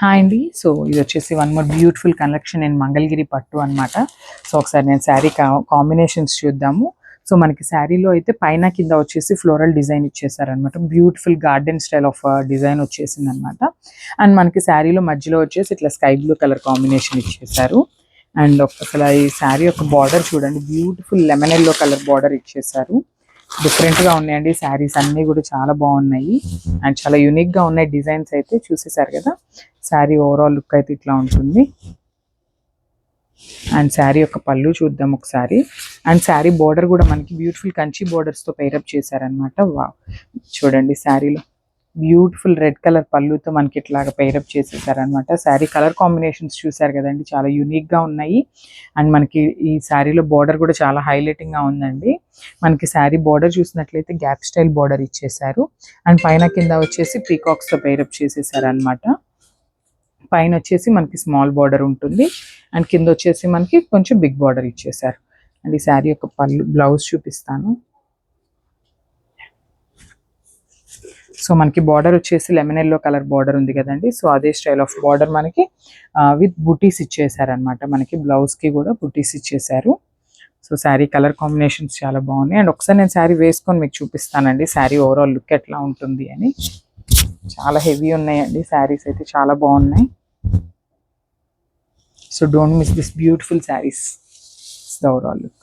Hi అండి. So ఇది వచ్చేసి one more beautiful collection in Mangalagiri పట్టు అనమాట. సో ఒకసారి నేను శారీ కాంబినేషన్స్ చూద్దాము. సో మనకి శారీలో అయితే పైన కింద వచ్చేసి ఫ్లోరల్ డిజైన్ ఇచ్చేసారనమాట. Beautiful garden style of design వచ్చేసింది అనమాట. అండ్ మనకి శారీలో మధ్యలో వచ్చేసి ఇట్లా స్కై బ్లూ కలర్ కాంబినేషన్ ఇచ్చేసారు. అండ్ అసలు ఈ శారీ యొక్క బార్డర్ చూడండి, beautiful lemon yellow colour border ఇచ్చేసారు. డిఫరెంట్గా ఉన్నాయండి శారీస్ అన్నీ కూడా చాలా బాగున్నాయి అండ్ చాలా యూనిక్గా ఉన్నాయి. డిజైన్స్ అయితే చూసేసారు కదా. శారీ ఓవరాల్ లుక్ అయితే ఇట్లా ఉంటుంది. అండ్ శారీ యొక్క పళ్ళు చూద్దాం ఒకసారి. అండ్ శారీ బోర్డర్ కూడా మనకి బ్యూటిఫుల్ కంచి బోర్డర్స్తో పైరప్ చేశారనమాట. వా చూడండి, శారీలో బ్యూటిఫుల్ రెడ్ కలర్ పళ్ళుతో మనకి ఇట్లాగా పైరప్ చేసేసారనమాట. శారీ కలర్ కాంబినేషన్స్ చూసారు కదండి, చాలా యూనిక్గా ఉన్నాయి. అండ్ మనకి ఈ శారీలో బోర్డర్ కూడా చాలా హైలైటింగ్గా ఉందండి. మనకి శారీ బోర్డర్ చూసినట్లయితే గ్యాప్ స్టైల్ బోర్డర్ ఇచ్చేసారు. అండ్ పైన కింద వచ్చేసి పీకాక్స్తో పైరప్ చేసేసారనమాట. పైన వచ్చేసి మనకి స్మాల్ బార్డర్ ఉంటుంది అండ్ కింద వచ్చేసి మనకి కొంచెం బిగ్ బార్డర్ ఇచ్చేసారు. అండ్ ఈ శారీ యొక్క పళ్ళు బ్లౌజ్ చూపిస్తాను. సో మనకి బార్డర్ వచ్చేసి లెమన్ ఎల్లో కలర్ బార్డర్ ఉంది కదండి. సో అదే స్టైల్ ఆఫ్ బార్డర్ మనకి విత్ బుటీస్ ఇచ్చేసారనమాట. మనకి బ్లౌజ్కి కూడా బుటీస్ ఇచ్చేసారు. సో శారీ కలర్ కాంబినేషన్స్ చాలా బాగున్నాయి. అండ్ ఒకసారి నేను శారీ వేసుకొని మీకు చూపిస్తానండి శారీ ఓవరాల్ లుక్ ఎట్లా ఉంటుంది అని. చాలా హెవీ ఉన్నాయండి శారీస్ అయితే, చాలా బాగున్నాయి. So don't miss this beautiful saris. The overall look.